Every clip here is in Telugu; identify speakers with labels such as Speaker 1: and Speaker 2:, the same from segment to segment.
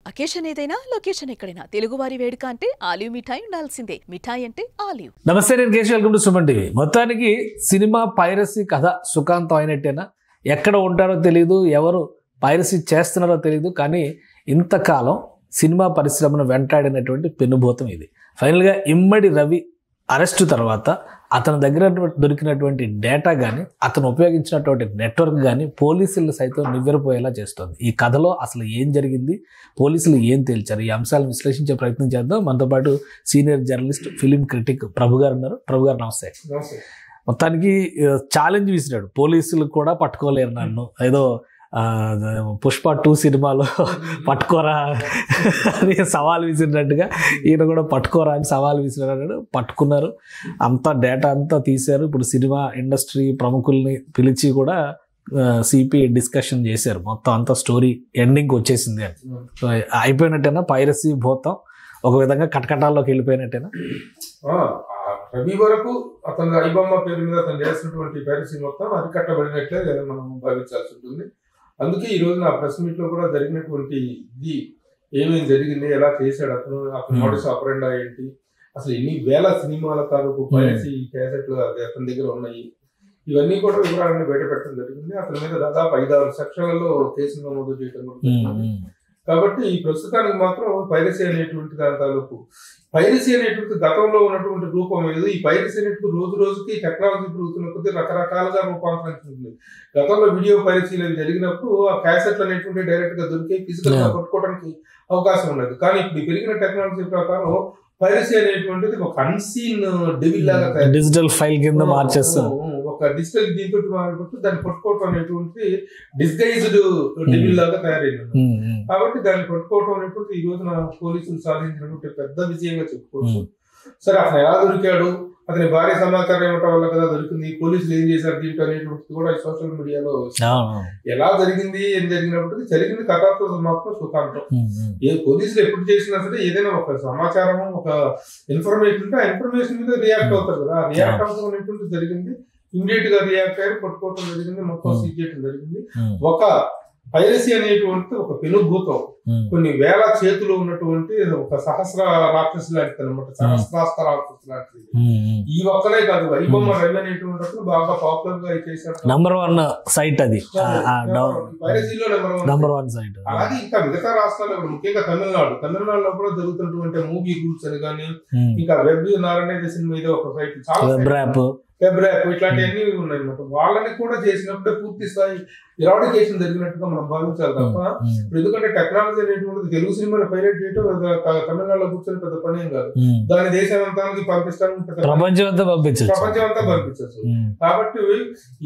Speaker 1: అకేషన్ ఏదైనా లొకేషన్ ఎక్కడైనా తెలుగువారి వేడుక అంటే ఆలివ్ మిఠాయి ఉండాల్సిందే. మిఠాయి అంటే ఆలివ్.
Speaker 2: నమస్తే, నేను Keshav. Welcome to Suman TV. మొత్తానికి సినిమా పైరసీ కథ సుఖాంతం అయినట్టేనా? ఎక్కడ ఉంటారో తెలియదు, ఎవరు పైరసీ చేస్తున్నారో తెలియదు, కానీ ఇంతకాలం సినిమా పరిశ్రమను వెంటాడినటువంటి పెనుభూతం ఇది. ఫైనల్గా ఇమ్మడి రవి అరెస్టు తర్వాత అతని దగ్గర దొరికినటువంటి డేటా కానీ, అతను ఉపయోగించినటువంటి నెట్వర్క్ కానీ పోలీసులు సైతం నివ్వెరపోయేలా చేస్తుంది. ఈ కథలో అసలు ఏం జరిగింది, పోలీసులు ఏం తేల్చారు, ఈ అంశాలను విశ్లేషించే ప్రయత్నం చేద్దాం. మనతో పాటు సీనియర్ జర్నలిస్ట్, ఫిలిం క్రిటిక్ ప్రభు గారు ఉన్నారు. ప్రభు గారు నమస్తే. మొత్తానికి ఛాలెంజ్ విసిరాడు, పోలీసులు కూడా పట్టుకోలేరు నన్ను, ఏదో పుష్ప 2 సినిమాలో పట్టుకోరా అని సవాల్ విసిరినట్టుగా ఈయన కూడా పట్టుకోరా అని సవాల్ విసిరాడు. పట్టుకున్నారు, అంతా డేటా అంతా తీశారు. ఇప్పుడు సినిమా ఇండస్ట్రీ ప్రముఖుల్ని పిలిచి కూడా సిపి డిస్కషన్ చేశారు. మొత్తం అంతా స్టోరీ ఎండింగ్కి వచ్చేసింది అని. సో అయిపోయినట్టేనా పైరసీ భూతం? ఒక విధంగా కటకటాల్లోకి వెళ్ళిపోయినట్టేనా?
Speaker 3: రవి వరకు అతను ఐబొమ్మ పేరు మీద అతను చేసినటువంటి పైరసీ మొత్తం అరికట్టబడినట్లే మనం భావించాల్సి ఉంటుంది. అందుకే ఈ రోజు నా ప్రెస్ మీట్ లో కూడా జరిగినటువంటి ఇది ఏమేమి జరిగింది, ఎలా చేశాడు అతను మోడస్ ఆపరెండా ఏంటి, అసలు ఎన్ని వేల సినిమాల తాలూకు పైరసీ క్యాసెట్లు అతని దగ్గర ఉన్నాయి, ఇవన్నీ కూడా వివరాలను బయట పెట్టడం జరిగింది. అతని మీద దాదాపు 5-6 సెక్షన్లలో కేసులు నమోదు చేయడం కూడా. కాబట్టి ఈ ప్రస్తుతానికి మాత్రం పైరసీ అనేటువంటి దాని తాలూకు పైరసీ అనేటువంటి గతంలో ఉన్నటువంటి రూపం లేదు. ఈ పైరసీ అనేటువంటి రోజు రోజుకి టెక్నాలజీ పెరుగుతున్న కొద్దీ రకరకాలుగా రూపాంతరించుకుంటుంది. గతంలో వీడియో పైరసీలు జరిగినప్పుడు ఆ క్యాసెట్లు అనేటువంటి డైరెక్ట్ గా దొరికి ఫిజికల్ గా పట్టుకోవడానికి అవకాశం ఉండదు. కానీ ఇప్పుడు పెరిగిన టెక్నాలజీ ప్రకారం పైరసీ అనేటువంటిది ఒక అన్సీన్ డెవిల్ లాగా
Speaker 2: డిజిటల్ ఫైల్ కింద మార్చేస్తాం.
Speaker 3: ఒక డిజిటల్ దీంతో మారిపోతే దాన్ని పట్టుకోవటం అనేటువంటి డిస్గైజ్డ్ డెవిల్ లాగా తయారైంది. కాబట్టి దాన్ని పట్టుకోవటం అనేటువంటి ఈ రోజున పోలీసులు సాధించినటువంటి పెద్ద విజయంగా చెప్పుకోవచ్చు. సరే, అతను ఎలా దొరికాడు, అతని భారీ సమాచారం ఇవ్వటం వల్ల కదా దొరికింది, పోలీసులు ఏం చేశారు దీంట్లో అనేటువంటిది కూడా సోషల్ మీడియాలో ఎలా జరిగింది, ఏం జరిగినప్పటికీ జరిగింది కథతో మాత్రం సుఖాంతం. ఏ పోలీసులు ఎప్పుడు చేసినా సరే ఏదైనా ఒక సమాచారం, ఒక ఇన్ఫర్మేషన్ ఉంటే ఆ ఇన్ఫర్మేషన్ మీద రియాక్ట్ అవుతారు కదా. రియాక్ట్ అవడం అనేటువంటి జరిగింది. ఇమీడియట్ గా రియాక్ట్ అయ్యారు, పట్టుకోవటం జరిగింది, మొత్తం సీజ్ చేయడం జరిగింది. ఒక పైరసీ అనేటువంటి ఒక పెనుభూతం కొన్ని వేల చేతులు ఉన్నటువంటి ఒక సహస్ర రాక్షసు లాంటిది అనమాట. సహస్రాస్త్ర రాక్షసు లాంటిది. ఈ ఒక్కనే కాదు, ఐబొమ్మ రవి అనేటువంటి బాగా పాపులర్ గా చేశారు.
Speaker 2: నంబర్ 1 సైట్ అది,
Speaker 3: పైరసీలో
Speaker 2: నంబర్ 1 సైట్.
Speaker 3: అలాగే ఇంకా మిగతా రాష్ట్రాల్లో ముఖ్యంగా తమిళనాడులో కూడా జరుగుతున్నటువంటి మూవీ గ్రూప్స్ అని కానీ, ఇంకా వెబ్ నారాయణ సినిమా ఏదో ఒక సైట్, చాలా వెబ్ యాప్ ఇట్లాంటివన్నీ ఉన్నాయి అన్నమాట. వాళ్ళని కూడా చేసినప్పుడే పూర్తి స్థాయి ఇరాడికేషన్ జరిగినట్టుగా మనం భావించాలి తప్ప, ఎందుకంటే టెక్నాలజీ అనేటువంటిది తెలుగు సినిమాని పైరేట్ చేయడం తమిళనాడులో కూర్చొని పెద్ద పని ఏం కాదు. దాని దేశాంతానికి పంపించడానికి
Speaker 2: ప్రపంచం అంతా
Speaker 3: పంపించచ్చు. కాబట్టి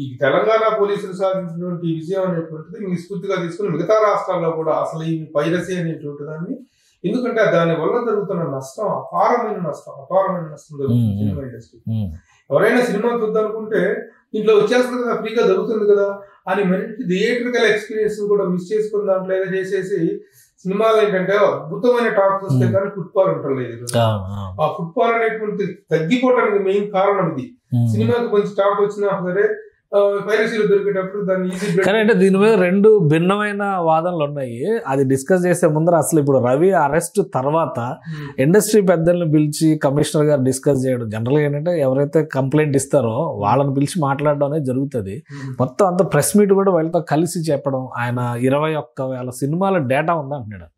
Speaker 3: ఈ తెలంగాణ పోలీసులు సాధించినటువంటి విజయం అనేటువంటిది స్ఫూర్తిగా తీసుకుని మిగతా రాష్ట్రాల్లో కూడా అసలు ఈ పైరసీ అనేటువంటి దాన్ని, ఎందుకంటే దాని వల్ల జరుగుతున్న నష్టం అపారమైన నష్టం జరుగుతుంది సినిమా ఇండస్ట్రీ. ఎవరైనా సినిమా చూద్దాం అనుకుంటే ఇంట్లో వచ్చేస్తుంది కదా, ఫ్రీగా దొరుకుతుంది కదా అని మంచి థియేట్రికల్ ఎక్స్పీరియన్స్ కూడా మిస్ చేసుకుని దాంట్లో ఏదో చేసేసి సినిమాలు ఏంటంటే అద్భుతమైన టాక్స్ వస్తే కానీ ఫుట్బాల్ ఉండలేదు. ఆ ఫుట్బాల్ అనేటువంటి తగ్గిపోవడానికి మెయిన్ కారణం ఇది. సినిమాకి మంచి టాక్ వచ్చినా సరే పైరసీలు దొరికేటప్పుడు దాన్ని ఈజీ.
Speaker 2: అంటే దీని మీద 2 భిన్నమైన వాదనలు ఉన్నాయి. అది డిస్కస్ చేసే ముందర అసలు ఇప్పుడు రవి అరెస్ట్ తర్వాత ఇండస్ట్రీ పెద్దల్ని పిలిచి కమిషనర్ గారు డిస్కస్ చేయడం, జనరల్గా ఏంటంటే ఎవరైతే కంప్లైంట్ ఇస్తారో వాళ్ళని పిలిచి మాట్లాడడం అనేది జరుగుతుంది. మొత్తం అంత ప్రెస్ మీట్ కూడా వాళ్ళతో కలిసి చెప్పడం, ఆయన 21,000 సినిమాల డేటా ఉందంటున్నాడు.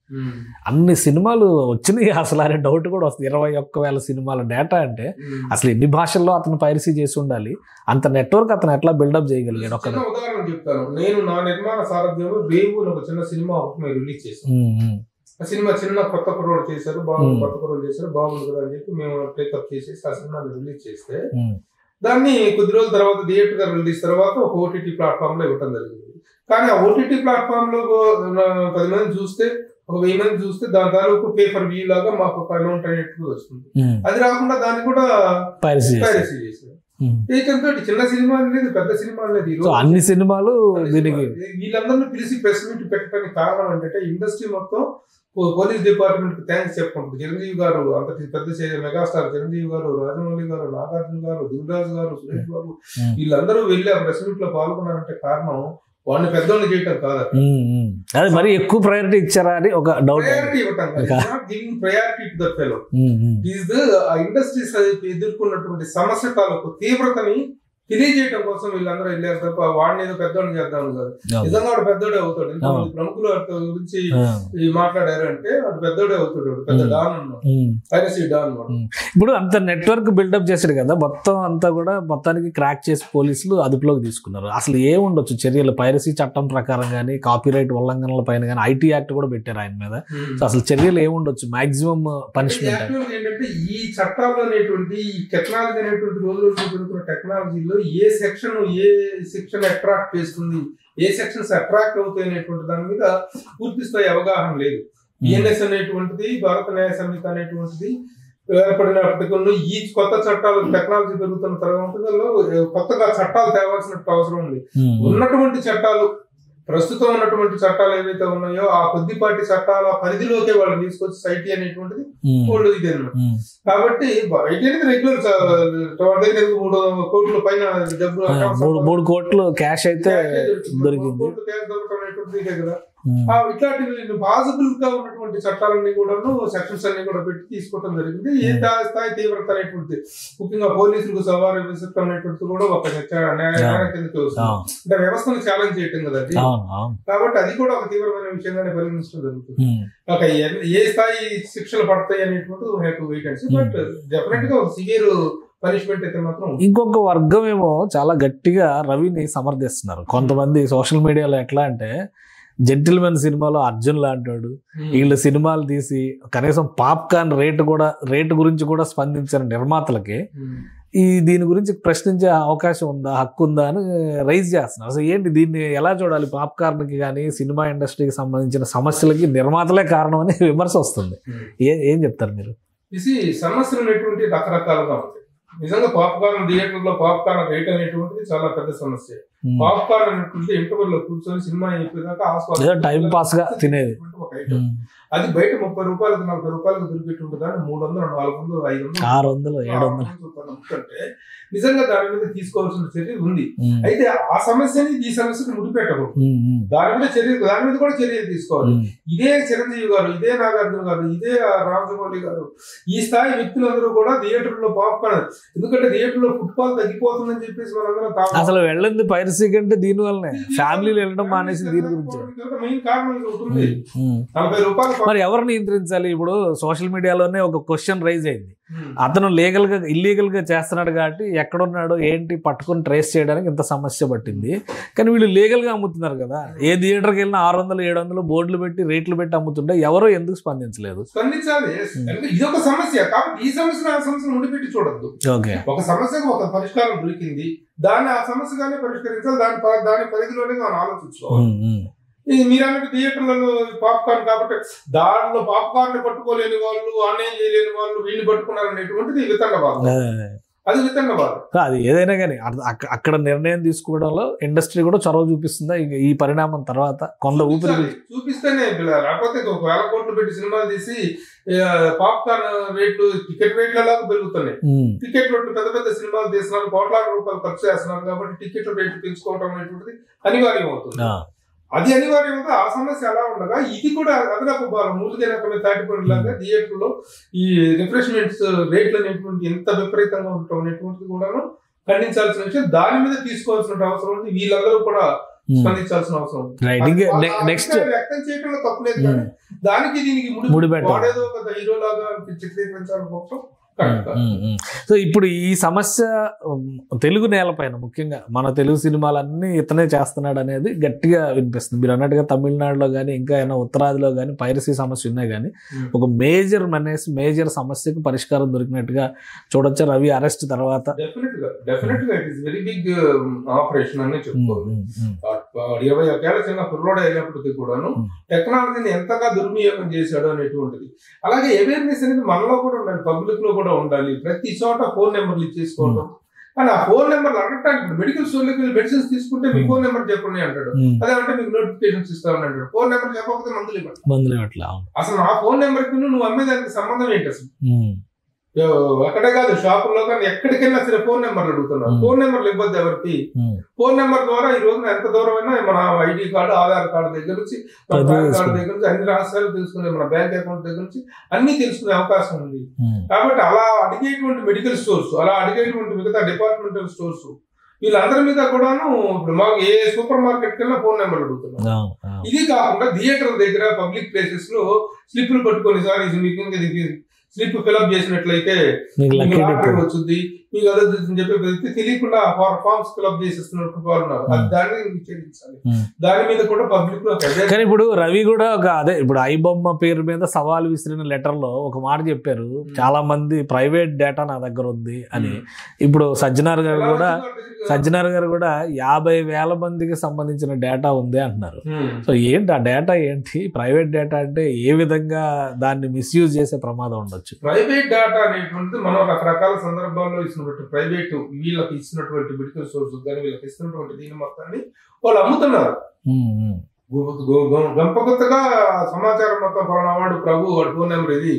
Speaker 2: అన్ని సినిమాలు వచ్చినాయి అసలు అనే డౌట్ కూడా వస్తుంది. 21,000 సినిమాల డేటా అంటే అసలు ఎన్ని భాషల్లో అతను పైరసీ చేసి ఉండాలి, అంత నెట్వర్క్ అతను ఎట్లా బిల్డప్ చేయగలిగాడు? ఒక
Speaker 3: ఉదాహరణ చెప్తాను. నేను నా నిర్మాణ సారథ్యంలో రేవు ఒక చిన్న సినిమా రిలీజ్ చేశాను. ఆ సినిమా చిన్న కొత్త కుర్రోడు చేశారు, కొత్త కుర్రోడు చేశారు, బాగుంది కదా అని చెప్పి మేము టేకప్ చేసేసి ఆ సినిమాని రిలీజ్ చేస్తే దాన్ని కొద్ది రోజుల తర్వాత థియేటర్ రిలీజ్ తర్వాత ఒక ఓటీటీ ప్లాట్ఫామ్ లో ఇవ్వడం జరిగింది. కానీ ఆ ఓటీటీ ప్లాట్ఫామ్ లో 10 మంది చూస్తే, ఒక 1000 మంది చూస్తే దాని తాలూకు పేపర్ వ్యూ లాగా మాకు ఒక అమౌంట్ అనేట్టు వస్తుంది. అది రాకుండా దాన్ని కూడా పైరసీ చేశారు. చిన్న సినిమా లేదు, పెద్ద సినిమా లేదు,
Speaker 2: అన్ని సినిమాలు
Speaker 3: వీళ్ళందరినీ పిలిచి ప్రెస్ మీట్ పెట్టడానికి కారణం ఏంటంటే ఇండస్ట్రీ మొత్తం పోలీస్ డిపార్ట్మెంట్ కి థ్యాంక్స్ చెప్పుకుంటారు. చిరంజీవి గారు, అంతటి పెద్ద మెగాస్టార్ చిరంజీవి గారు, రాజమౌళి గారు, నాగార్జున గారు, దిల్రాజు గారు, సురేష్ బాబు వీళ్ళందరూ వెళ్ళి ఆ ప్రెస్ మీట్ లో పాల్గొన్నారంటే కారణం వాడిని పెద్దోళ్ళు చేయటం కాదు.
Speaker 2: అది మరి ఎక్కువ ప్రయారిటీ ఇచ్చారా అని ఒక డౌట్.
Speaker 3: ప్రయారిటీ ఇవ్వటం giving priority to the fellow. ఆ ఇండస్ట్రీస్ ఎదుర్కొన్నటువంటి సమస్య తాలూకు తీవ్రతని తెలియజేయడం కోసం వీళ్ళందరూ వెళ్ళారు తప్ప వాడిని ఏదో పెద్దోడిని చేద్దాం కాదు. నిజంగా వాడు పెద్దోడే అవుతాడు. ఇంతమంది ప్రముఖులు గురించి మాట్లాడారు అంటే వాడు పెద్దోడే అవుతాడు. పెద్ద డాన్ అన్నమాట, పైరసీ డాన్ అన్నమాట.
Speaker 2: ఇప్పుడు అంత నెట్వర్క్ బిల్డప్ చేశాడు కదా, మొత్తం అంతా కూడా మొత్తానికి క్రాక్ చేసి పోలీసులు అదుపులోకి తీసుకున్నారు. అసలు ఏముండొచ్చు చర్యలు? పైరసీ చట్టం ప్రకారం కానీ, కాపీరైట్ ఉల్లంఘనల పైన కానీ ఐటీ యాక్ట్ కూడా పెట్టారు ఆయన మీద. అసలు చర్యలు ఏముండొచ్చు? మాక్సిమం పనిష్మెంట్
Speaker 3: ఏంటంటే ఈ చట్టాలు అనేటువంటి ఈ టెక్నాలజీ అనేటువంటి రోజు జరుగుతున్న టెక్నాలజీలో ఏ సెక్షన్ అట్రాక్ట్ చేస్తుంది, ఏ సెక్షన్స్ అట్రాక్ట్ అవుతాయి అనేటువంటి దాని మీద పూర్తి స్థాయి అవగాహన లేదు. బిఎన్ఎస్ అనేటువంటిది, భారత న్యాయ సంహిత అనేటువంటిది ఏర్పడినప్పటికీ ఈ కొత్త చట్టాలు టెక్నాలజీ పెరుగుతున్న తరుణంలో కొత్తగా చట్టాలు తేవాల్సిన అవసరం ఉంది. ఉన్నటువంటి చట్టాలు, ప్రస్తుతం ఉన్నటువంటి చట్టాలు ఏవైతే ఉన్నాయో ఆ కొద్దిపాటి చట్టాల పరిధిలోకే వాళ్ళు తీసుకొచ్చి ఐటీ అనేటువంటిది వాళ్ళు ఇది అనమాట. కాబట్టి ఐటీ అనేది రెగ్యులర్ దగ్గర 3 కోట్ల పైన డబ్బులు,
Speaker 2: 3 కోట్లు క్యాష్ అయితే దొరికింది.
Speaker 3: ఇదే కదా. ఇట్లాంటి పాసిబుల్ గా ఉన్నటువంటి చట్టాలన్నీ కూడాను సెక్షన్స్ అన్ని కూడా పెట్టి తీసుకోవడం జరిగింది. ఏ స్థాయి తీవ్రత అనేటువంటిది, ముఖ్యంగా పోలీసులకు సవాలు విసురుతాం అనేటువంటిది కూడా ఒక న్యాయ కిందకి వస్తుంది. అంటే వ్యవస్థను ఛాలెంజ్ చేయటం కదా అది. కాబట్టి అది కూడా ఒక తీవ్రమైన విషయంగానే పరిగణించడం జరుగుతుంది. ఒక ఏ స్థాయి శిక్షలు పడతాయి అనేటువంటిది wait and see. But definite గా ఒక సివియర్ పనిష్మెంట్ అయితే మాత్రం. ఇంకొక
Speaker 2: వర్గం ఏమో చాలా గట్టిగా రవిని సమర్థిస్తున్నారు కొంతమంది సోషల్ మీడియాలో. ఎట్లా అంటే జెంటిల్మెన్ సినిమాలో అర్జున్ లాంటాడు, వీళ్ళు సినిమాలు తీసి కనీసం పాప్కార్న్ రేటు గురించి కూడా స్పందించిన నిర్మాతలకి దీని గురించి ప్రశ్నించే అవకాశం ఉందా, హక్కు ఉందా అని రైజ్ చేస్తున్నారు. అసలు ఏంటి దీన్ని ఎలా చూడాలి? పాప్కార్న్కి కానీ సినిమా ఇండస్ట్రీకి సంబంధించిన సమస్యలకి నిర్మాతలే కారణం అని విమర్శ వస్తుంది. ఏం చెప్తారు మీరు?
Speaker 3: సమస్యలు అనేటువంటి రకరకాలుగా ఉంటాయి. నిజంగా పాప్కార్న్ థియేటర్ లో పాప్కార్న్ రేట్ అనేటువంటిది చాలా పెద్ద సమస్య. పాప్కార్న్ అనేటువంటి ఇంటర్వెల్ లో కూర్చొని సినిమా అయిపోయినాక
Speaker 2: టైం పాస్ గా తినేది
Speaker 3: ఒక ఐటమ్. అది బయట 30 రూపాయలకు 40 రూపాయలకు దొరికేటువంటి 300, 400, 500,
Speaker 2: 600, 700
Speaker 3: అంటే నిజంగా దాని మీద తీసుకోవాల్సిన చర్య ఉంది. అయితే ఆ సమస్యని ఈ సమస్యకు ముడిపెట్టకూడదు. దాని మీద కూడా చర్యలు తీసుకోవాలి. ఇదే చిరంజీవి గారు, ఇదే నాగార్జున గారు, ఇదే రాజమౌళి గారు, ఈ స్థాయి వ్యక్తులందరూ కూడా థియేటర్ లో పాప్కార్న్, ఎందుకంటే థియేటర్ లో ఫుట్బాల్ తగ్గిపోతుందని చెప్పేసి మనందరం
Speaker 2: అసలు వెళ్ళింది పైరసీ కంటే దీని వల్లనే ఫ్యామిలీలు వెళ్ళడం మానేసి దీని గురించి
Speaker 3: మెయిన్ కారణం ఉంటుంది. 40 రూపాయలు
Speaker 2: మరి ఎవరు నియంత్రించాలి? ఇప్పుడు సోషల్ మీడియాలోనే ఒక క్వశ్చన్ రైజ్ అయింది. అతను ఇల్లీగల్ గా చేస్తున్నాడు కాబట్టి ఎక్కడున్నాడు ఏంటి పట్టుకుని ట్రేస్ చేయడానికి ఇంత సమస్య పట్టింది. కానీ వీళ్ళు లీగల్ గా అమ్ముతున్నారు కదా. ఏ థియేటర్కి వెళ్ళినా 600, 700 బోర్డులు పెట్టి రేట్లు పెట్టి అమ్ముతుంటే ఎవరో ఎందుకు స్పందించలేదు?
Speaker 3: స్పందించాలి. ఇది ఒక సమస్య కాబట్టి ఈ సమస్యను ఆ సమస్యను ఉండిపెట్టి చూడద్దు. ఒక సమస్యకు ఒక పరిష్కారం దొరికింది, దాన్ని ఆ సమస్యగానే పరిష్కరించాలి. దాని పరిధిలోనే మనం ఆలోచించుకోవాలి. మీరు అన్నట్టు థియేటర్లలో పాప్కార్న్ కాబట్టి దానిలో పాప్కార్న్ పట్టుకోలేని వాళ్ళు, ఆన్లైన్ చేయలేని వాళ్ళు వీళ్ళు పట్టుకున్నారనేటువంటిది వితండవాదం. అది వితండవాదం.
Speaker 2: అది ఏదైనా కానీ అక్కడ నిర్ణయం తీసుకోవడంలో ఇండస్ట్రీ కూడా చొరవ చూపిస్తుందా ఈ పరిణామం తర్వాత? కొంత ఊపిరి
Speaker 3: చూపిస్తేనే, లేకపోతే 1,000 కోట్లు పెట్టి సినిమాలు తీసి పాప్కార్న్ రేట్లు టికెట్ రేట్లలాగా పెరుగుతున్నాయి. టికెట్లు పెద్ద పెద్ద సినిమాలు తీస్తున్నారు, కోట్లాది రూపాయలు ఖర్చు చేస్తున్నారు కాబట్టి టికెట్ల రేట్లు పెంచుకోవడం అనేటువంటిది అనివార్యం అవుతుంది. అది అనివార్యంగా ఆ సమస్య ఎలా ఉండగా ఇది కూడా అదనపు భారం. మూలికైన తాటిపండులాగా థియేటర్లో ఈ రిఫ్రెష్మెంట్స్ రేట్లు అనేటువంటి ఎంత విపరీతంగా ఉండటం అనేటువంటిది కూడా ఖండించాల్సిన విషయం. దాని మీద తీసుకోవాల్సిన అవసరం ఉంది. వీళ్ళందరూ కూడా స్పందించాల్సిన అవసరం ఉంది. వ్యక్తం చేయడంలో తప్పులేదు, కానీ దానికి దీనికి వాడేదో ఒక హీరో లాగా చిత్రీకరించాలని కోసం.
Speaker 2: సో ఇప్పుడు ఈ సమస్య తెలుగు నేలపైన ముఖ్యంగా మన తెలుగు సినిమాలన్నీ ఇతనే చేస్తున్నాడు అనేది గట్టిగా వినిపిస్తుంది. మీరు అన్నట్టుగా తమిళనాడులో కానీ ఇంకా ఏమైనా ఉత్తరాదిలో కానీ పైరసీ సమస్య ఉన్నాయి, కానీ ఒక మేజర్ సమస్యకు పరిష్కారం దొరికినట్టుగా చూడొచ్చు రవి అరెస్ట్ తర్వాత.
Speaker 3: డెఫినెట్ గా it is very big operation అని చెప్పుకోవాలి. 21 ఏళ్ల చిన్న కుర్రోడు అయినప్పటికీ కూడాను టెక్నాలజీని ఎంతగా దుర్వినియోగం చేశాడు అనేటువంటిది. అలాగే అవేర్నెస్ అనేది మనలో కూడా ఉండాలి, పబ్లిక్ లో కూడా ఉండాలి. ప్రతి చోట ఫోన్ నెంబర్లు ఇచ్చేసుకోవడం, కానీ ఆ ఫోన్ నెంబర్లు అడగటానికి మెడికల్ స్టోర్లోకి వెళ్ళి మెడిసిన్స్ తీసుకుంటే మీ ఫోన్ నెంబర్ చెప్పండి అంటాడు. అదే అంటే మీకు నోటిఫికేషన్స్ ఇస్తామని అంటాడు. ఫోన్ నెంబర్ చెప్పకపోతే మందులు ఇవ్వండి. అసలు ఆ ఫోన్ నెంబర్ కి నువ్వు అమ్మేదానికి సంబంధం ఏంటి? అసలు అక్కడే కాదు షాపుల్లో కానీ ఎక్కడికైనా సరే ఫోన్ నెంబర్లు అడుగుతున్నారు. ఫోన్ నెంబర్లు ఇవ్వద్దు ఎవరికి. ఫోన్ నెంబర్ ద్వారా ఈ రోజున ఎంత దూరమైనా మన ఐడి కార్డు, ఆధార్ కార్డు దగ్గర నుంచి, మన పాన్ కార్డు దగ్గర నుంచి అన్ని రహస్యాలు తెలుసుకునే, మన బ్యాంక్ అకౌంట్ దగ్గర నుంచి అన్ని తెలుసుకునే అవకాశం ఉంది. కాబట్టి అలా అడిగేటువంటి మెడికల్ స్టోర్స్, అలా అడిగేటువంటి మిగతా డిపార్ట్మెంటల్ స్టోర్స్ వీళ్ళందరి మీద కూడాను ఇప్పుడు మాకు ఏ సూపర్ మార్కెట్ కన్నా ఫోన్ నెంబర్ అడుగుతున్నాం. ఇది కాకుండా థియేటర్ దగ్గర, పబ్లిక్ ప్లేసెస్ లో స్లిప్లు పట్టుకొని సార్ ఇది స్లిప్ ఫిల్అప్ చేసినట్లయితే వచ్చింది మీకు అదే చెప్పి తెలియకుండా ఫార్మ్స్ ఫిల్అప్ చేసేస్తున్నట్టు వాళ్ళు ఉన్నారు. దాన్ని నిషేధించాలి. దాని మీద కూడా పబ్లిక్ లో.
Speaker 2: కానీ ఇప్పుడు రవి కూడా ఒక అదే ఇప్పుడు ఐబొమ్మ పేరు మీద సవాల్ విసిరిన లెటర్ లో ఒక మాట చెప్పారు, చాలా మంది ప్రైవేట్ డేటా నా దగ్గర ఉంది అని. ఇప్పుడు సజ్జనార్ గారు కూడా 50,000 మందికి సంబంధించిన డేటా ఉంది అంటున్నారు. సో ఏంటి ఆ డేటా ఏంటి? ప్రైవేట్ డేటా అంటే ఏ విధంగా దాన్ని మిస్యూజ్ చేసే ప్రమాదం ఉండొచ్చు?
Speaker 3: ప్రైవేట్ డేటా అనేటువంటిది మనం రకరకాల సందర్భాల్లో ఇచ్చినటువంటి ప్రైవేట్ వీళ్ళకి ఇచ్చినటువంటి మెడికల్ సోర్స్ కానీ వీళ్ళకి ఇస్తున్నటువంటి దీని మొత్తాన్ని వాళ్ళు అమ్ముతున్నారు. గంపకొత్తగా సమాచారం మొత్తం పలానావాడు ప్రభు వాడు ఫోన్ నెంబర్ ఇది,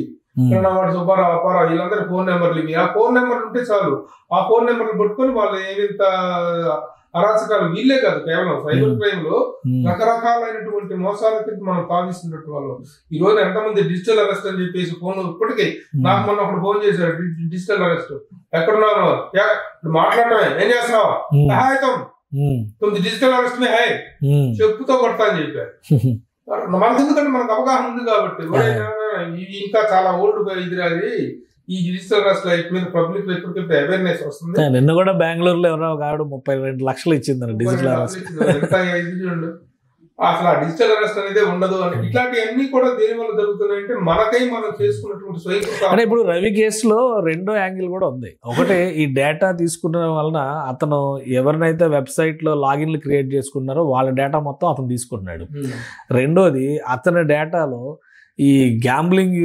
Speaker 3: పలానావాడు సుబ్బారావు అప్పారావు వీళ్ళందరూ ఫోన్ నెంబర్లు ఇవి. ఆ ఫోన్ నెంబర్లు ఉంటే చాలు. ఆ ఫోన్ నెంబర్లు పట్టుకొని వాళ్ళు ఏమింత అరాచకాలు వీళ్ళే కాదు, కేవలం సైబర్ క్రైమ్ లో రకరకాలైనటువంటి మోసాలకి మనం తాగిస్తున్నట్టు వాళ్ళు. ఈ రోజు ఎంతమంది డిజిటల్ అరెస్ట్ అని చెప్పేసి ఫోన్ ఇప్పటికే నాకు మొన్న ఒకటి ఫోన్ చేశారు, డిజిటల్ అరెస్ట్ ఎక్కడున్నాను మాట్లాడటమే, ఏం చేస్తున్నావా సహాయతం డిజిటల్ అరెస్ట్ మే హై చెప్పుతో కొడతా అని చెప్పారు. మనకి ఎందుకంటే మనకు అవగాహన ఉంది కాబట్టి ఇంకా చాలా ఓల్డ్ ఇది రాది ఈ డిజిటల్ అరెస్ట్ మీద పబ్లిక్ లో ఇప్పటికీ అవేర్నెస్ వస్తుంది.
Speaker 2: నిన్న కూడా బెంగళూరులో ఎవరో ఒక 32 లక్షలు ఇచ్చింది డిజిటల్ అరెస్ట్.
Speaker 3: అసలు ఆ డిజిటల్ అరెస్ట్ అనేది ఉండదు అని ఇట్లాంటివన్నీ కూడా దేని వల్ల జరుగుతున్నాయంటే మనకై మనం చేసుకున్నటువంటి స్వయం.
Speaker 2: అంటే ఇప్పుడు రవి కేసులో రెండో యాంగిల్ కూడా ఉంది. ఒకటి ఈ డేటా తీసుకున్న వలన అతను ఎవరినైతే వెబ్సైట్ లో లాగిన్లు క్రియేట్ చేసుకున్నారో వాళ్ళ డేటా మొత్తం అతను తీసుకుంటున్నాడు. రెండోది అతని డేటాలో ఈ గ్యాంబ్లింగ్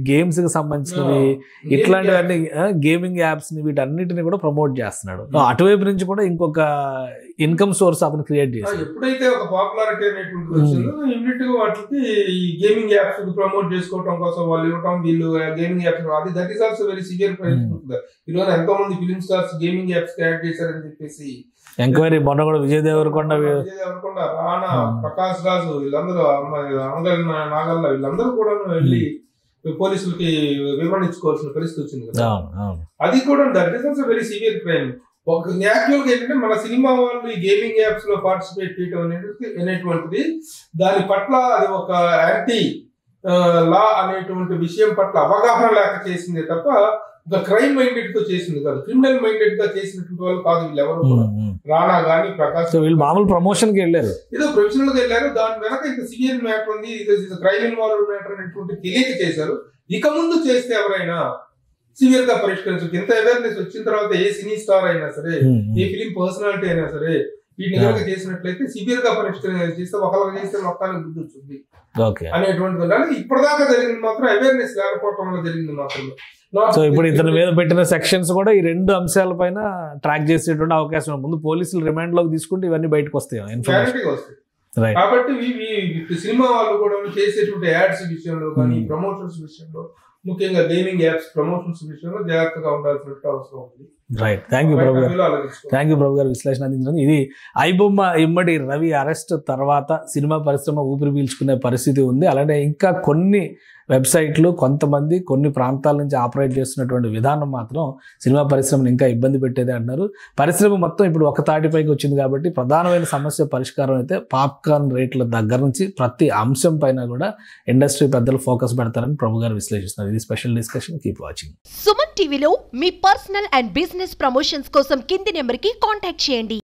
Speaker 2: గేమ్స్ కి సంబంధించినవి ఇట్లాంటివన్నీ గేమింగ్ యాప్స్ ని వీటన్నిటిని కూడా ప్రమోట్ చేస్తున్నాడు. అటువైపు నుంచి కూడా ఇంకొక ఇన్కమ్ సోర్స్ అతను క్రియేట్ చేస్తాడు.
Speaker 3: ఎప్పుడైతే ఒక పాపులారిటీ అనేటువంటి వచ్చిందో ఇమ్మీడియట్ గా వాటికి ఈ గేమింగ్ యాప్స్ ప్రమోట్ చేసుకోవడం కోసం వాళ్ళు ఇవ్వటం, వీళ్ళు గేమింగ్ యాప్స్ అది that is also very severe crime. ఈ రోజు ఎంతో మంది film stars gaming apps add చేశారని చెప్పేసి
Speaker 2: ఎంక్వైరీ మొన్న కూడా విజయ్ దేవరకొండ,
Speaker 3: రాణా, ప్రకాష్ రాజు వీళ్ళందరూ, నాగల్ల వీళ్ళందరూ కూడా వెళ్ళి పోలీసులకి వివరించుకోవాల్సిన పరిస్థితి వచ్చింది కదా. అది కూడా that is also very severe crime. ఒక యాక్చువల్ గా ఏంటంటే మన సినిమా వాళ్ళు ఈ గేమింగ్ యాప్స్ లో పార్టిసిపేట్ చేయడం అనేటువంటిది దాని పట్ల అది ఒక యాంటీ లా అనేటువంటి విషయం పట్ల అవగాహన లేక చేసిందే తప్ప ఒక క్రైమ్ మైండెడ్ తో చేసింది కాదు, క్రిమినల్ మైండెడ్ గా చేసినటువంటి వాళ్ళు కాదు వీళ్ళు ఎవరు కూడా. రాణా గానీ ప్రకాష్
Speaker 2: వీళ్ళు మామూలు ప్రమోషన్ కి వెళ్ళారు,
Speaker 3: ఏదో ప్రొఫెషనల్ గా వెళ్ళారు. దాని వెనక ఇంత సివియర్ మ్యాటర్ ఉంది, క్రైమ్ ఇన్వాల్వ్ మ్యాటర్ అనేటువంటి తెలియక చేశారు. ఇక ముందు చేస్తే ఎవరైనా సివియర్ గా పరిష్కరించవచ్చు. ఇంత అవేర్నెస్ వచ్చిన తర్వాత ఏ సినీ స్టార్ అయినా సరే, ఏ ఫిలిం పర్సనాలిటీ అయినా సరే వీటిని కనుక చేసినట్లయితే సివియర్ గా పరిష్కరణ చేస్తే ఒకళ్ళకి చేస్తే మొత్తానికి బుద్ధి వచ్చింది అనేటువంటిది ఉండాలి. ఇప్పటిదాకా జరిగింది మాత్రం అవేర్నెస్ లేకపోవడం వల్ల జరిగింది మాత్రమే.
Speaker 2: సో ఇప్పుడు ఇతని మీద పెట్టిన సెక్షన్స్ కూడా ఈ రెండు అంశాల పైన ట్రాక్ చేసేటువంటి అవకాశం ఉంది. ముందు పోలీసులు రిమాండ్ లోకి తీసుకుంటే ఇవన్నీ బయటకు వస్తాయి.
Speaker 3: కాబట్టి సినిమా వాళ్ళు కూడా చేసేటువంటి యాడ్స్ విషయంలో కానీ ప్రమోషన్స్ విషయంలో, ముఖ్యంగా గేమింగ్ యాప్స్ ప్రమోషన్స్ విషయంలో జాగ్రత్తగా ఉండాల్సిన అవసరం ఉంది.
Speaker 2: రైట్, థ్యాంక్ యూ ప్రభు గారు విశ్లేషణ అందించడం. ఇది ఐబొమ్మ ఇమ్మడి రవి అరెస్ట్ తర్వాత సినిమా పరిశ్రమ ఊపిరి పీల్చుకునే పరిస్థితి ఉంది. అలానే ఇంకా కొన్ని వెబ్సైట్లు కొంతమంది కొన్ని ప్రాంతాల నుంచి ఆపరేట్ చేస్తున్నటువంటి విధానం మాత్రం సినిమా పరిశ్రమను ఇంకా ఇబ్బంది పెట్టేదే అంటున్నారు. పరిశ్రమ మొత్తం ఇప్పుడు ఒక తాటిపైకి వచ్చింది కాబట్టి ప్రధానమైన సమస్య పరిష్కారం అయితే పాప్కార్న్ రేట్ల దగ్గర నుంచి ప్రతి అంశం పైన కూడా ఇండస్ట్రీ పెద్దలు ఫోకస్ పెడతారని ప్రభు గారు విశ్లేషిస్తున్నారు. ఇది special discussion. Keep watching.
Speaker 4: Suman టీవీలో మీ పర్సనల్ అండ్ బిజినెస్ ప్రమోషన్స్ కోసం కింది నెంబర్కి కాంటాక్ట్ చేయండి.